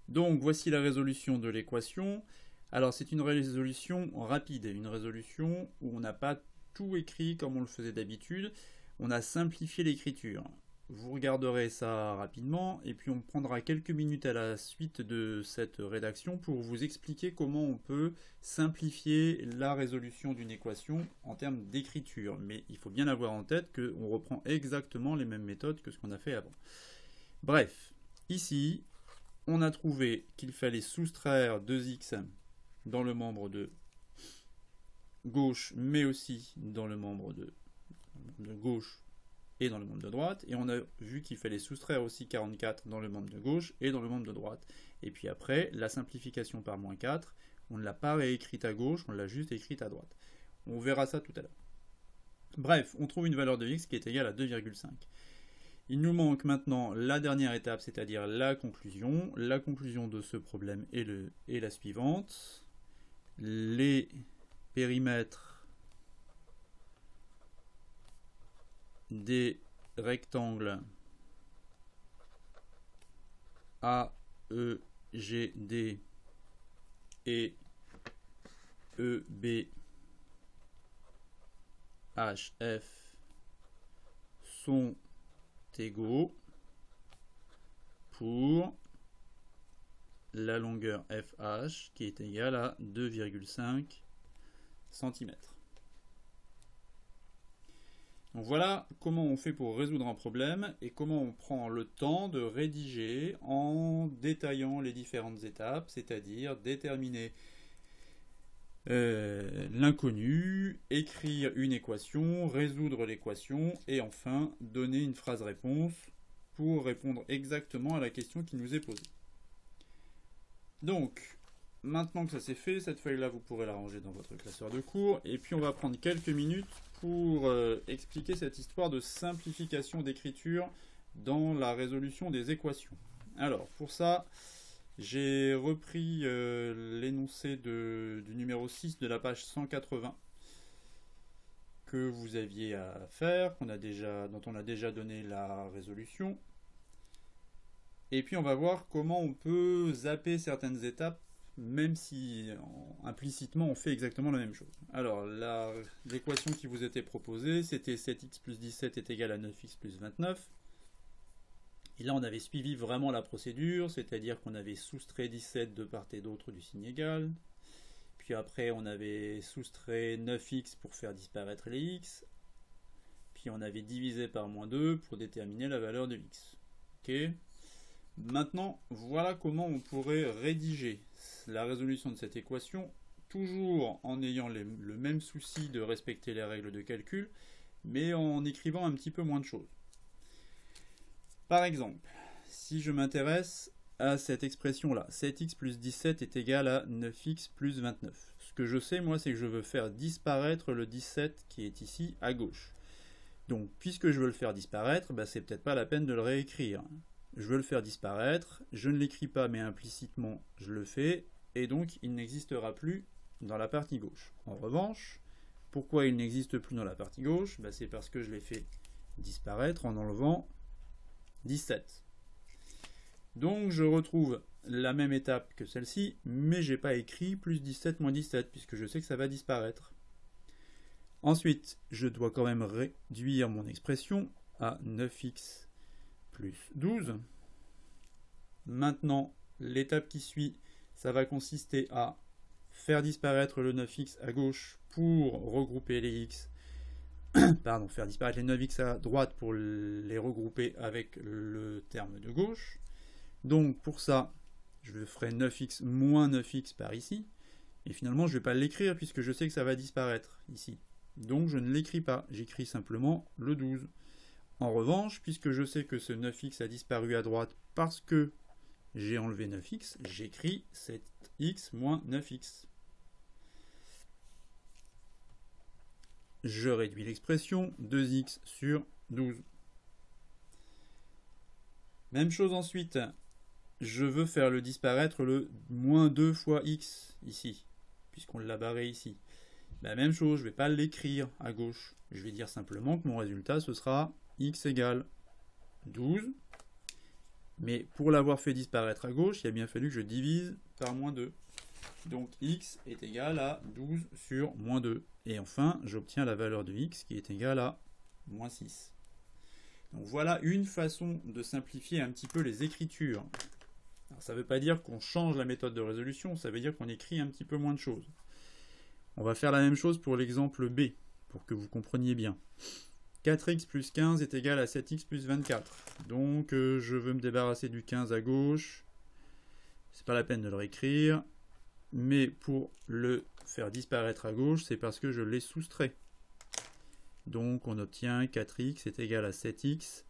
Donc voici la résolution de l'équation. Alors c'est une résolution rapide, une résolution où on n'a pas tout écrit comme on le faisait d'habitude, on a simplifié l'écriture. Vous regarderez ça rapidement et puis on prendra quelques minutes à la suite de cette rédaction pour vous expliquer comment on peut simplifier la résolution d'une équation en termes d'écriture. Mais il faut bien avoir en tête qu'on reprend exactement les mêmes méthodes que ce qu'on a fait avant. Bref, ici, on a trouvé qu'il fallait soustraire 2x dans le membre de gauche, mais aussi dans le membre de gauche et dans le membre de droite. Et on a vu qu'il fallait soustraire aussi 44 dans le membre de gauche et dans le membre de droite. Et puis après, la simplification par moins 4, on ne l'a pas réécrite à gauche, on l'a juste écrite à droite. On verra ça tout à l'heure. Bref, on trouve une valeur de x qui est égale à 2,5. Il nous manque maintenant la dernière étape, c'est-à-dire la conclusion. La conclusion de ce problème est la suivante. Les périmètres des rectangles AEGD et EBHF sont égaux pour la longueur FH qui est égale à 2,5 cm. Donc voilà comment on fait pour résoudre un problème et comment on prend le temps de rédiger en détaillant les différentes étapes, c'est-à-dire déterminer l'inconnu, écrire une équation, résoudre l'équation et enfin donner une phrase réponse pour répondre exactement à la question qui nous est posée. Donc, maintenant que ça c'est fait, cette feuille-là vous pourrez la ranger dans votre classeur de cours et puis on va prendre quelques minutes pour expliquer cette histoire de simplification d'écriture dans la résolution des équations. Alors, pour ça, j'ai repris l'énoncé du numéro 6 de la page 180 que vous aviez à faire, dont on a déjà donné la résolution. Et puis on va voir comment on peut zapper certaines étapes, même si implicitement on fait exactement la même chose. Alors, l'équation qui vous était proposée, c'était 7x plus 17 est égal à 9x plus 29. Et là, on avait suivi vraiment la procédure, c'est-à-dire qu'on avait soustrait 17 de part et d'autre du signe égal. Puis après, on avait soustrait 9x pour faire disparaître les x. Puis on avait divisé par moins 2 pour déterminer la valeur de x. Ok. Maintenant, voilà comment on pourrait rédiger la résolution de cette équation, toujours en ayant le même souci de respecter les règles de calcul, mais en écrivant un petit peu moins de choses. Par exemple, si je m'intéresse à cette expression-là, 7x plus 17 est égal à 9x plus 29. Ce que je sais, moi, c'est que je veux faire disparaître le 17 qui est ici à gauche. Donc, puisque je veux le faire disparaître, c'est peut-être pas la peine de le réécrire. Je veux le faire disparaître, je ne l'écris pas, mais implicitement, je le fais, et donc, il n'existera plus dans la partie gauche. En revanche, pourquoi il n'existe plus dans la partie gauche ? C'est parce que je l'ai fait disparaître en enlevant 17. Donc je retrouve la même étape que celle-ci, mais j'ai pas écrit plus 17 moins 17, puisque je sais que ça va disparaître. Ensuite, je dois quand même réduire mon expression à 9x plus 12. Maintenant, l'étape qui suit, ça va consister à faire disparaître le 9x à gauche pour regrouper les x. Pardon, faire disparaître les 9x à droite pour les regrouper avec le terme de gauche. Donc pour ça, je ferai 9x moins 9x par ici. Et finalement, je ne vais pas l'écrire puisque je sais que ça va disparaître ici. Donc je ne l'écris pas, j'écris simplement le 12. En revanche, puisque je sais que ce 9x a disparu à droite parce que j'ai enlevé 9x, j'écris 7x moins 9x. Je réduis l'expression, 2x sur 12. Même chose ensuite, je veux faire le disparaître le moins 2 fois x ici, puisqu'on l'a barré ici. Même chose, je ne vais pas l'écrire à gauche. Je vais dire simplement que mon résultat, ce sera x égale 12. Mais pour l'avoir fait disparaître à gauche, il a bien fallu que je divise par moins 2. Donc x est égal à 12 sur moins 2. Et enfin, j'obtiens la valeur de x qui est égale à moins 6. Donc voilà une façon de simplifier un petit peu les écritures. Alors, ça ne veut pas dire qu'on change la méthode de résolution, ça veut dire qu'on écrit un petit peu moins de choses. On va faire la même chose pour l'exemple B, pour que vous compreniez bien. 4x plus 15 est égal à 7x plus 24. Donc je veux me débarrasser du 15 à gauche. C'est pas la peine de le réécrire. Mais pour le faire disparaître à gauche, c'est parce que je l'ai soustrait. Donc on obtient 4x est égal à 7x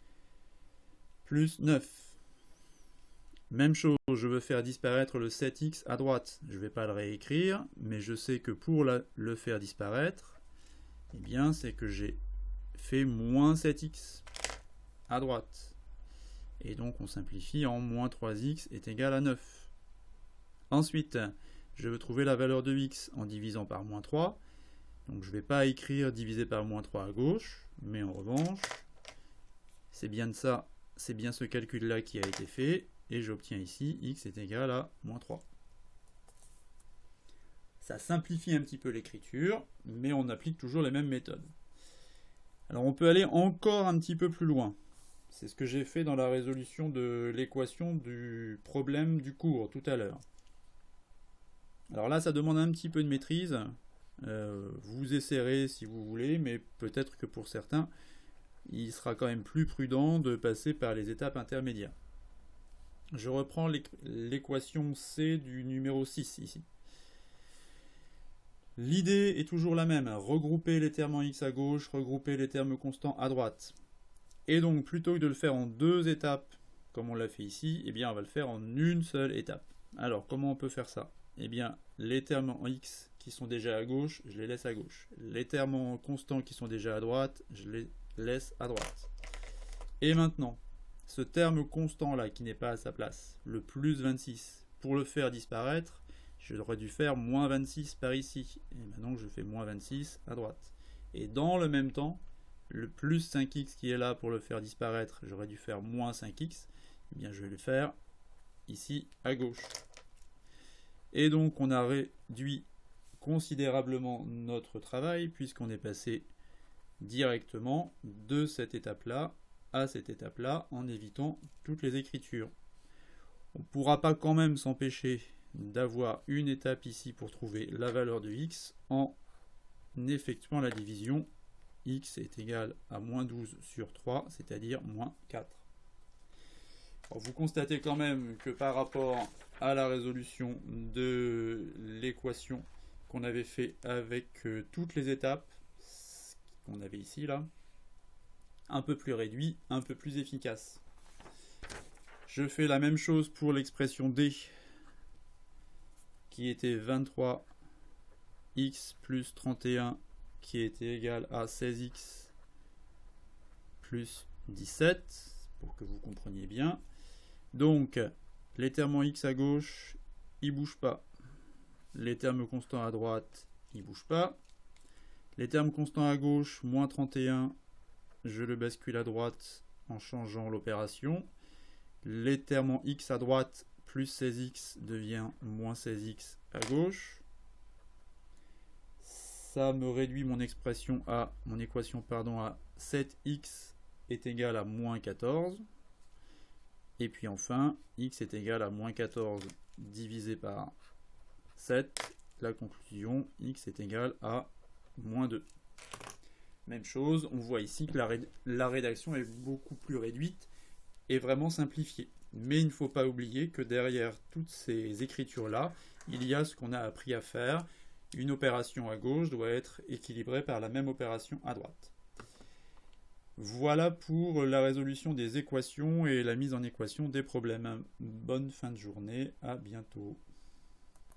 plus 9. Même chose, je veux faire disparaître le 7x à droite. Je ne vais pas le réécrire, mais je sais que pour le faire disparaître, eh bien c'est que j'ai fait moins 7x à droite. Et donc on simplifie en moins 3x est égal à 9. Ensuite, je veux trouver la valeur de x en divisant par moins 3. Donc je ne vais pas écrire divisé par moins 3 à gauche, mais en revanche, c'est bien ce calcul-là qui a été fait, et j'obtiens ici x est égal à moins 3. Ça simplifie un petit peu l'écriture, mais on applique toujours les mêmes méthodes. Alors on peut aller encore un petit peu plus loin. C'est ce que j'ai fait dans la résolution de l'équation du problème du cours tout à l'heure. Alors là, ça demande un petit peu de maîtrise. Vous essayerez si vous voulez, mais peut-être que pour certains, il sera quand même plus prudent de passer par les étapes intermédiaires. Je reprends l'équation C du numéro 6 ici. L'idée est toujours la même, regrouper les termes en x à gauche, regrouper les termes constants à droite. Et donc, plutôt que de le faire en deux étapes, comme on l'a fait ici, eh bien, on va le faire en une seule étape. Alors, comment on peut faire ça? Eh bien, les termes en x qui sont déjà à gauche, je les laisse à gauche. Les termes en constants qui sont déjà à droite, je les laisse à droite. Et maintenant, ce terme constant là qui n'est pas à sa place, le plus 26, pour le faire disparaître, j'aurais dû faire moins 26 par ici. Et maintenant je fais moins 26 à droite. Et dans le même temps, le plus 5x qui est là pour le faire disparaître, j'aurais dû faire moins 5x. Eh bien je vais le faire ici à gauche. Et donc on a réduit considérablement notre travail puisqu'on est passé directement de cette étape-là à cette étape-là en évitant toutes les écritures. On ne pourra pas quand même s'empêcher d'avoir une étape ici pour trouver la valeur de x en effectuant la division. X est égal à moins 12 sur 3, c'est-à-dire moins 4. Alors, vous constatez quand même que par rapport à la résolution de l'équation qu'on avait fait avec toutes les étapes qu'on avait ici, là, un peu plus réduit, un peu plus efficace. Je fais la même chose pour l'expression D, qui était 23x plus 31, qui était égal à 16x plus 17, pour que vous compreniez bien. Donc, les termes en x à gauche, ils ne bougent pas. Les termes constants à droite, ils ne bougent pas. Les termes constants à gauche, moins 31, je le bascule à droite en changeant l'opération. Les termes en x à droite, plus 16x devient moins 16x à gauche. Ça me réduit mon équation à 7x est égal à moins 14. Et puis enfin, x est égal à moins 14 divisé par 7. La conclusion, x est égal à moins 2. Même chose, on voit ici que la rédaction est beaucoup plus réduite et vraiment simplifiée. Mais il ne faut pas oublier que derrière toutes ces écritures-là, il y a ce qu'on a appris à faire. Une opération à gauche doit être équilibrée par la même opération à droite. Voilà pour la résolution des équations et la mise en équation des problèmes. Bonne fin de journée, à bientôt.